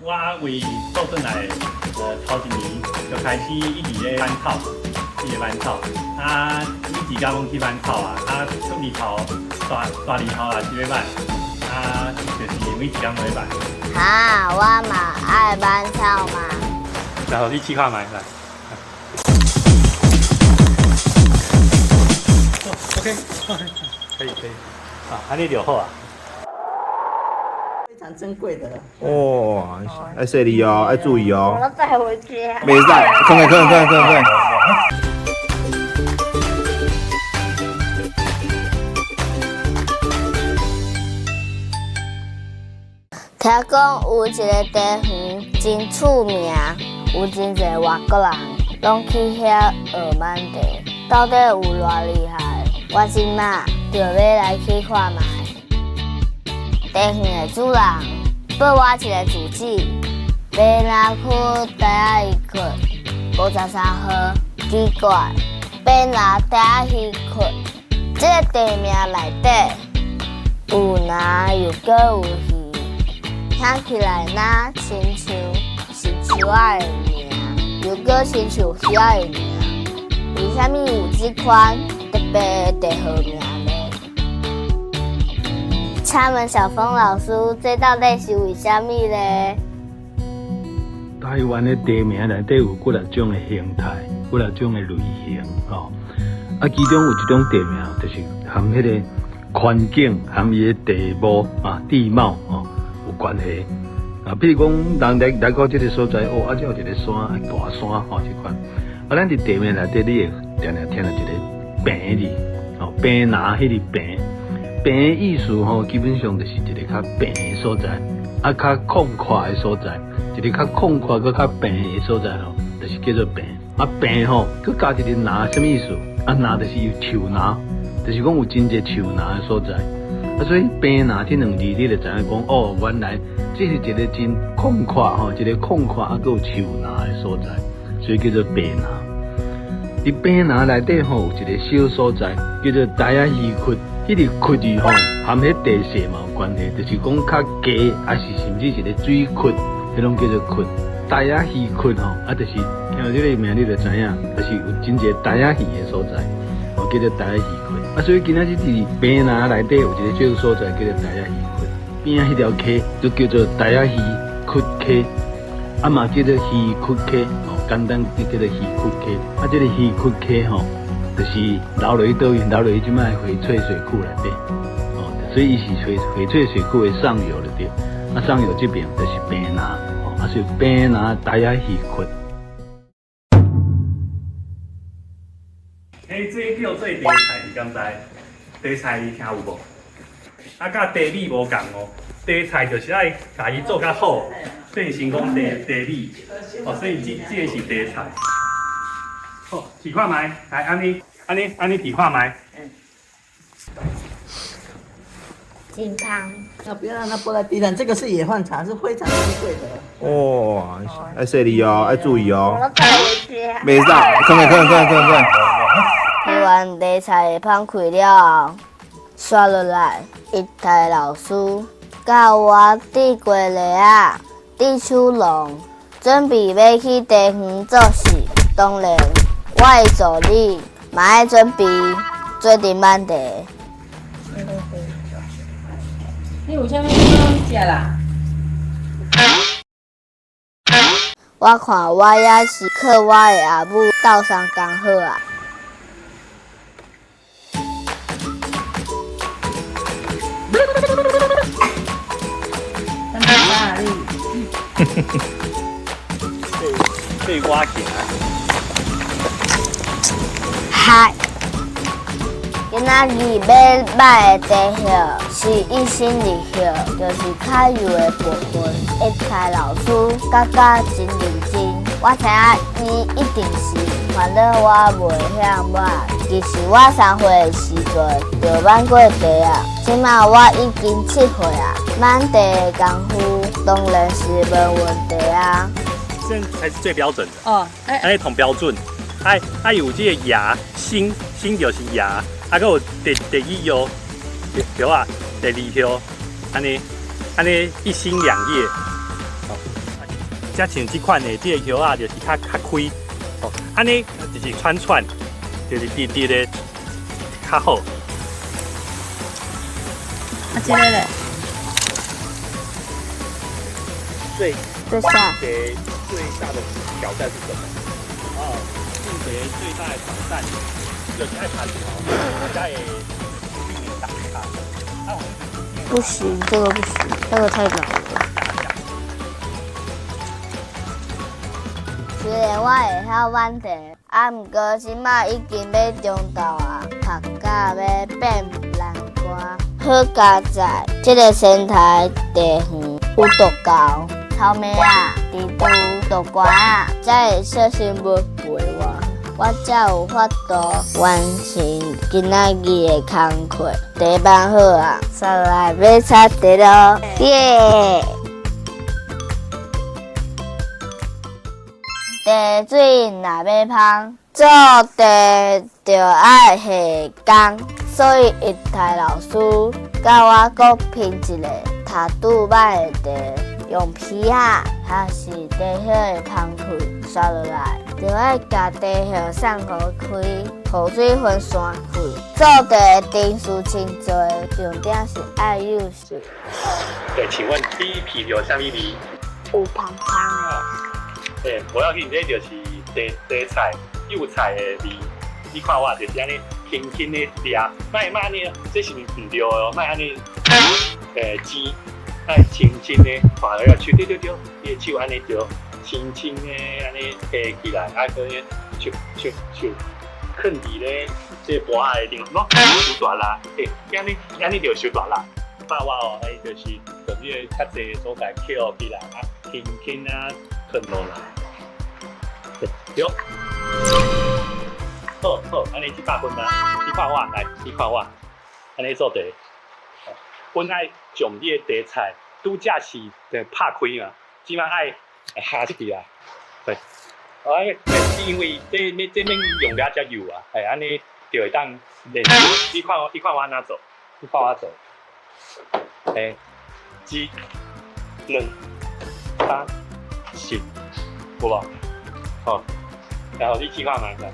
我为做转来头一年就开始一直咧挽草，啊，每一天拢去挽草啊，出日头大日头也是要挽，就是每一天都要挽。哈，我嘛爱挽草嘛。然后你试看卖来。OK， 可以，啊，安尼就好啊。非常珍贵的了。哦，要细腻哦，要注意哦。我带回家。袂使，放。听讲有一个地方真出名，有真侪外国人拢去遐学挽茶，到底有偌厉害？我即马就要来去看卖。地方的主人给我一个住址，北南区第一区53号。奇怪，北南第一区这个地名内底有男又搁有鱼，听起来哪亲像是树仔的名，又搁亲像鱼仔的名，为虾米有这款特别的地号名呢？请问小峰老师，这到底是为虾米呢？台湾的地名内底有几种的形态，几种的类型吼。其中有一种地名就是含迄个环境、含伊的地貌地貌有关系。比如讲，人来到这个所在，这有一个山，大山这款。咱伫地名内底，你会常常听到一个平字，平拿迄个平。平的意思基本上就是一个较平的所在，较空旷的所在，一个较空旷、较平的所在就是叫做平。平佮加一个拿，什么意思？拿就是有树拿，就是讲有真侪树拿的所在。所以平拿这两字，你就知影讲原来这是一个真空旷一个空旷佮有树拿的所在，所以叫做平拿。伫平拿内底有一个小所在，叫做台仔溪窟。迄个窟字含迄地势嘛有关系，就是讲较低，还是甚至是个水窟，迄种叫做窟。台仔溪窟就是听到这个名你就知影，就是有真侪台仔鱼的所在，叫做台仔溪窟。所以今仔日伫平南内底有一个小所在叫做台仔溪窟，边仔迄条溪就叫做台仔溪窟溪，嘛叫做溪窟溪，简单就叫做溪窟溪。这个溪窟溪就是流落去倒位，流落去即摆翡翠水库内底，所以伊是翡翠水库的上游了对。上游这边就是平南，所以平南台仔溪窟。这叫做地菜，你敢知？地菜你听有无？甲地理无共哦。地菜就是爱家己做较好，变成讲地理，所以这个是地菜。好，试看卖，来安尼试看卖。金汤。不要让它泼在地上，这个是野饭茶，是非常珍贵的。哦，要细腻哦，要注意哦。我带回家。袂使，放。台湾地菜放开了后，刷落来，一台老师教我递过来递手龙，准备要去地方做事。当然，我会助你，嘛爱准备做阵挽茶。你有啥物要食啦？我看我也是靠我的阿母斗相共好啊。咱去哪里？被挖起来。嗨，今仔日要买的地号是一心二号，就是较油的部分。一台老师教真认真，我知影伊一定是烦恼我袂晓挽。其实我3岁的时阵就挽过茶啊，即马我已经7岁啊，挽茶的功夫当然是无问题啊。这才是最标准的。哎，同标准。有这个芽心就是芽，还有第一号对啊，第2号，安尼一心2叶。才像这款的这个叶啊，就是较开，哦，安尼就是串，就是直的较好。啊，这个嘞，最最下最大的挑战是什么？哦，性别最大的挑战就是爱爬桥，大家也避免打卡。不行，这个不行，这个太高了。虽然我会晓玩地，毋过即摆已经要中昼啊，拍甲要变蓝瓜。好佳在，这个仙台地园有度高，草莓啊、蜘蛛、豆瓜啊，才会小心要陪我才有法度完成今仔日的工课。地板好啊，上来要插地咯，耶！地水若要芳，做地就爱下工，所以一台老师教我搁拼一个塔拄歹的地，用皮啊还是地叶的芳气刷落来，就要甲地叶送互开，雨水分散开。做地定数真多，重点是爱幼细。对，请问第一批有啥物味？有香香的。对，我要给你这就是地菜、幼菜的味。你看我就是安尼轻轻的掠，卖安尼，这是唔对哦，卖安尼煎，爱轻轻的放落手，对，你的手安尼就轻轻的安尼下起来，啊，个手放伫咧这盘仔的顶，喏，收大力，安尼就收大力。把我哦，就是从这个较济所在扣起来，啊，轻轻啊放落来，对。好，安尼100分啊！你看我，来，你看我，安尼做地。本爱将你的地菜，拄则是拍开嘛，即摆爱下出去啊。对，因为这免用了才油啊，安尼就会当练。你看我安怎做？你看我做。1、2、3、10，有无？好，然后你试看卖看。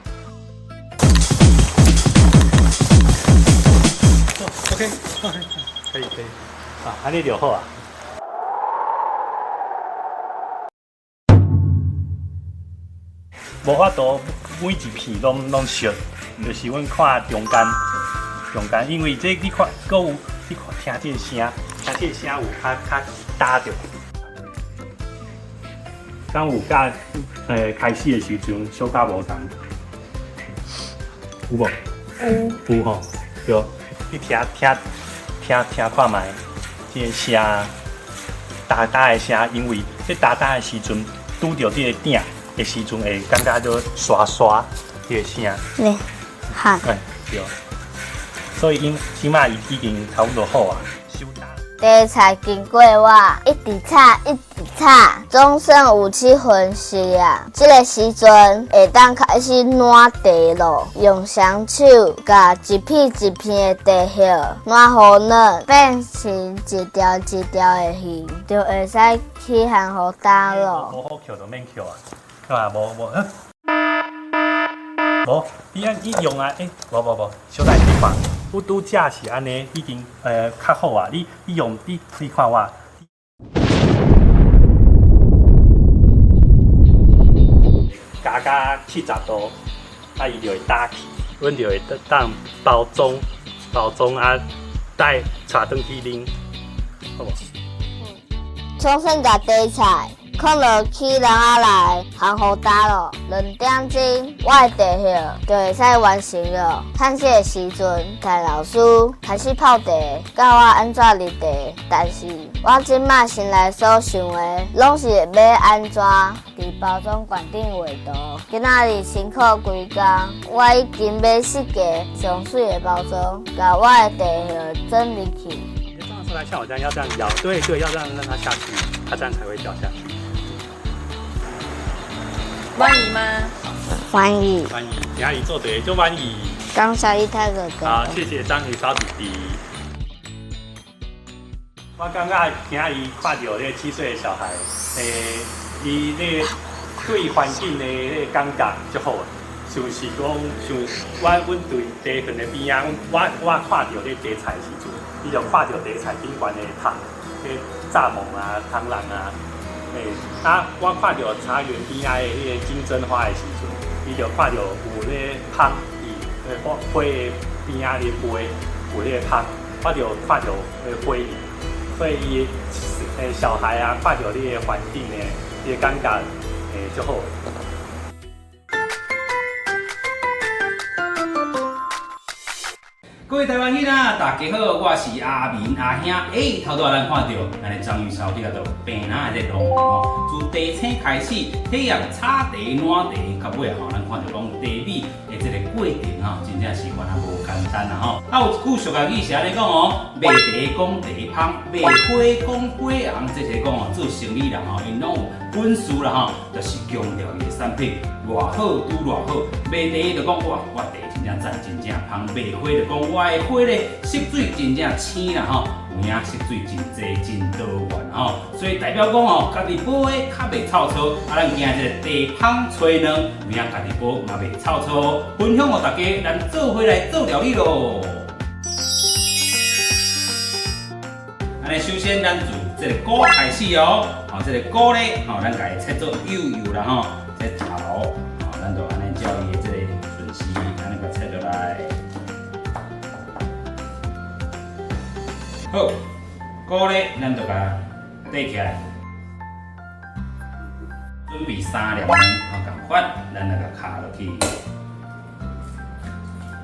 OK， 可以，啊，安尼就好啊。无法度每一片拢熟，就是阮看中间，因为这你看，搁有你看听这个声，听这个声有较搭着。刚有甲开始的时阵，小可无同，有无？有吼，对。你听看卖，这个声哒的声，因为这哒的时阵拄着这个鼎的时阵，会感觉就刷这个声。你好。对。所以起码已经差不多好啊。地菜经过我一直炒，总算有7分熟啊！这个时阵会当开始烂地咯，用双手甲一片一片的地叶烂好嫩，变成一条一条的鱼，就会使起烘好打咯。无好扣就免扣啊，啊无，你用啊，无，小弟你看。我拄则是安尼，已经较好啊！你用你看我，加70度，啊伊就会打起，阮就会当包装啊，带带转去啉，好无？重新甲地菜放落去人仔内烘好打咯，2点钟我的地叶就会使完成了。趁这个时阵，台老师开始泡地，教我安怎入地。但是我即摆心内所想的，拢是要安怎伫包装馆顶画图。今仔日辛苦规工，我已经买4个上水的包装，甲我的地叶整入去。这样出来像我这样要这样摇，对，要这样让它下去，它这样才会掉下去。满意吗？欢迎，今仔日做地就满意。感谢伊太哥哥。好，谢谢章鱼烧弟弟。我感觉今仔日看到这7岁的小孩，伊咧对环境的咧感觉足好，就是讲像阮对地园的边啊，我看到咧地菜时阵，伊就看到地菜顶悬的虫，迄蚱蜢啊、螳螂啊，我看到茶园边仔的迄个金针花的时阵，伊就看到有咧芳伊花的边仔咧飞，有咧芳，我就看到花叶，所以伊小孩啊，看到你的环境呢，伊的感觉就好。各位台湾囡仔，大家好，我是阿明阿兄。头拄仔咱看到，咱的章鱼烧去到做平南的这农民哦，自地青开始，体验炒茶、暖茶，到尾吼，咱看到讲茶米的这个过程吼，真正是原来无简单啦吼。有一句俗语是安尼讲哦，卖茶讲茶香，卖花讲花红，这是讲哦，做生意人吼，因拢有本事啦吼，就是强调伊的产品偌好拄偌好。卖茶就讲哇，我茶真正赞，真正香；卖花就讲我的花咧色水真正青啦吼，有影色水真济真多元吼，所以代表讲哦，家己煲的较袂臭臭，咱今日这个茶香炊呢，有影家己煲嘛袂臭臭，分享给大家，咱做伙来做料理咯。安尼，首先咱从这个菇开始哦，这个菇咧，咱家己切做幼幼啦吼，切茶楼，咱就安尼照伊的这个顺序，安尼个切落来。好，菇咧，咱就甲缀起来，准备3粒蛋，共款，咱来甲卡落去。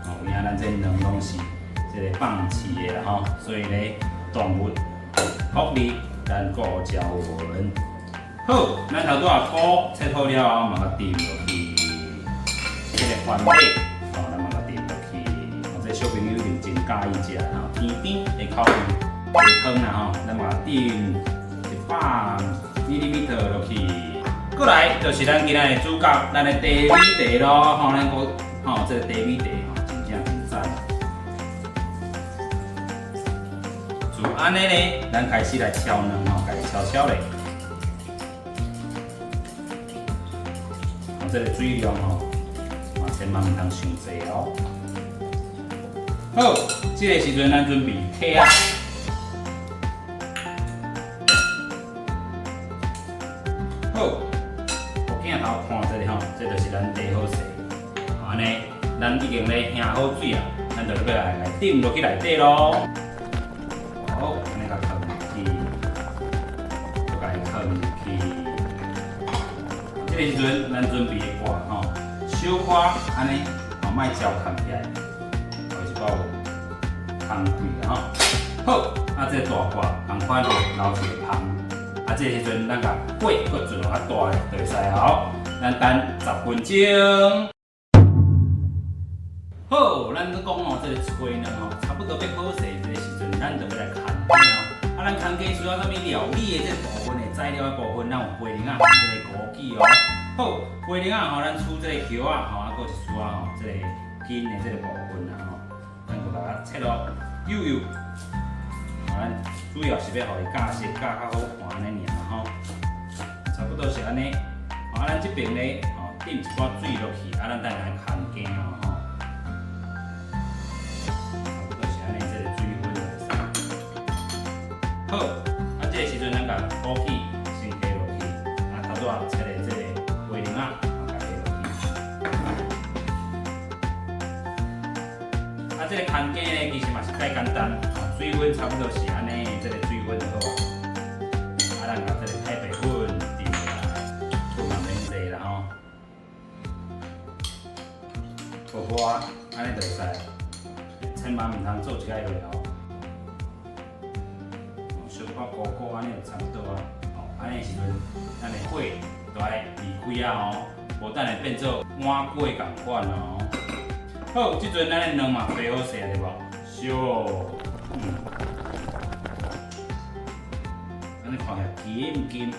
有影咱这卵拢是这个放饲的啦吼，所以咧动物。福利，咱顾招文。好，咱头拄仔菇切好了后，嘛甲丢落去，这个番麦，咱嘛甲丢落去。这小朋友一定真介意食吼，甜甜的口味，茶汤啦吼，咱嘛丢100ml 落去。过来就是咱今仔的主角，咱的茶米茶咯，咱这个茶米茶真正真赞。安尼呢，咱开始来敲卵吼，家己敲敲咧。这个水量吼，千万唔通伤济哦。好，这个时阵咱准备客啊。好，镜头看这里吼，这就是咱茶好势。安尼，咱已经咧烘好水啊，咱就要来点落去内底咯。好，安尼甲放入去，就甲伊放入去。这个时阵，咱准备挂吼，小可安尼，莫焦空起来，有一包空气吼。好，这个大挂同款留一个芳。这个时阵，咱甲火搁转落较大个，就会使好。咱等10分钟。好，咱讲哦，这个炊呢吼，差不多要好势这个时阵，咱就要来砍鸡哦。咱砍鸡需要啥物料理的这部分的材料的部分，咱有鸡苓仔、这个枸杞哦。好，鸡苓仔吼，咱取这个叶啊吼，还有一丝啊吼，这个筋的这个部分啦吼，咱就把它切落幼幼。咱主要是要互伊架色架较好看安尼尔吼，差不多是安尼。咱这边咧吼，滴一寡水落去，咱再来砍鸡哦吼。好，这个时阵咱甲枸杞先加落去，头拄仔切的这个鸡苓仔，甲加落去。这个砍鸡呢，其实嘛是介简单，水温差不多是安尼，这个水温就好。咱甲这个太白粉丢下来，粉嘛免济啦吼。薄薄安尼就会使，千万唔通做一解落哦。小可糊糊安尼就差不多啊。安尼时阵，咱的火就爱离开啊吼，无等下变做满锅共款哦。好，即阵咱的卵嘛飞好势对无？烧，安尼看起来金金。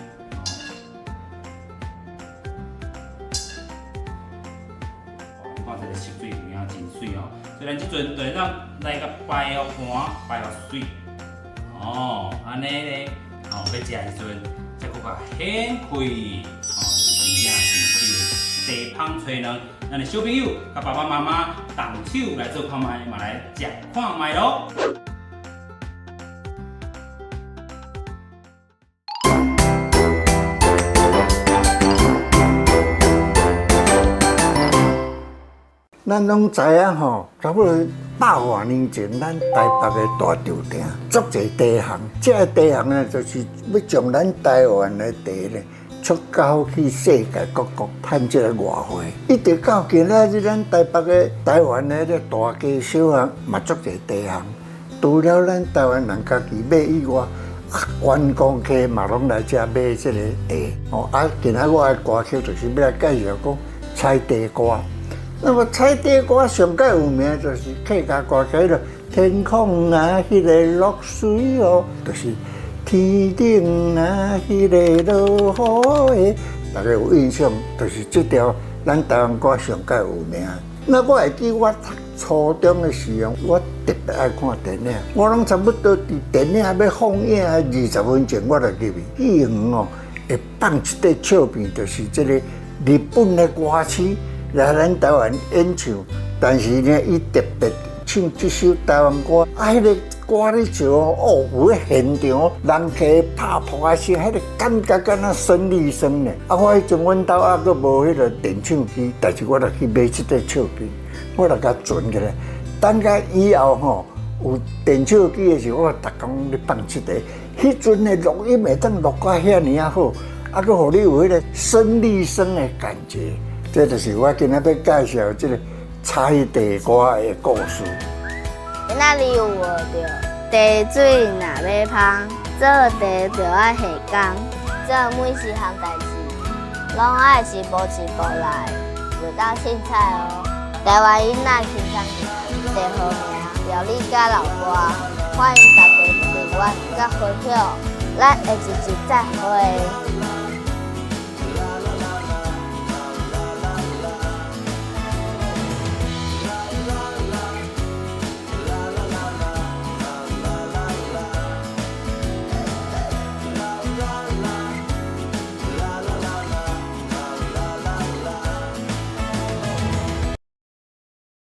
看这个色水有影真水哦，所以咱即阵就让来个摆哦盘，摆哦水。安尼咧，要食的时阵，再搁较显开，真正是地芳吹呢。咱的小朋友甲爸爸妈妈动手来做看卖，嘛来食看卖咯。咱拢知影吼，差不多100多年前，咱台北的大稻埕，足侪茶行。这个茶行呢，就是要将咱台湾的茶呢，出口去世界各国，赚这个外汇。一直到今仔日，咱台北的台湾的这大街小巷嘛，足侪茶行。除了咱台湾人家己买以外，观光客嘛拢来这买这个茶。哦，今仔我的歌曲就是要来介绍讲采茶歌。那么采茶歌上界有名就是客家歌曲了，天空啊，迄个落水哦，就是天顶啊，迄个落雨的，大家有印象，就是这条咱台湾歌上界有名。那我会记我读初中的时候，我特别爱看电影，我拢差不多伫电影要放映20分前我就入去。戏院哦，会放一块笑片，就是这个日本的歌曲。来咱台湾演唱，但是呢，伊特别唱这首台湾歌，迄个歌咧唱哦，有迄现场人客拍破啊声，迄个感觉敢若孙俪声呢。我迄阵阮兜还佫无迄个电唱机，但是我就去买这块唱片，我就甲存起来。等甲以后吼，有电唱机的时候，我逐工咧放这个。迄阵的录音会当录到遐尼啊好，佫互你有迄个孙俪声的感觉。这就是我今仔要介绍这个采茶歌的故事。今仔日有学着茶水若要芳，做茶就爱下工，做每一项代志，拢爱一步一步来，袂到凊彩哦。台湾囡仔轻松茶好名，料理甲老歌，欢迎大家订阅甲分享，咱下一集再会。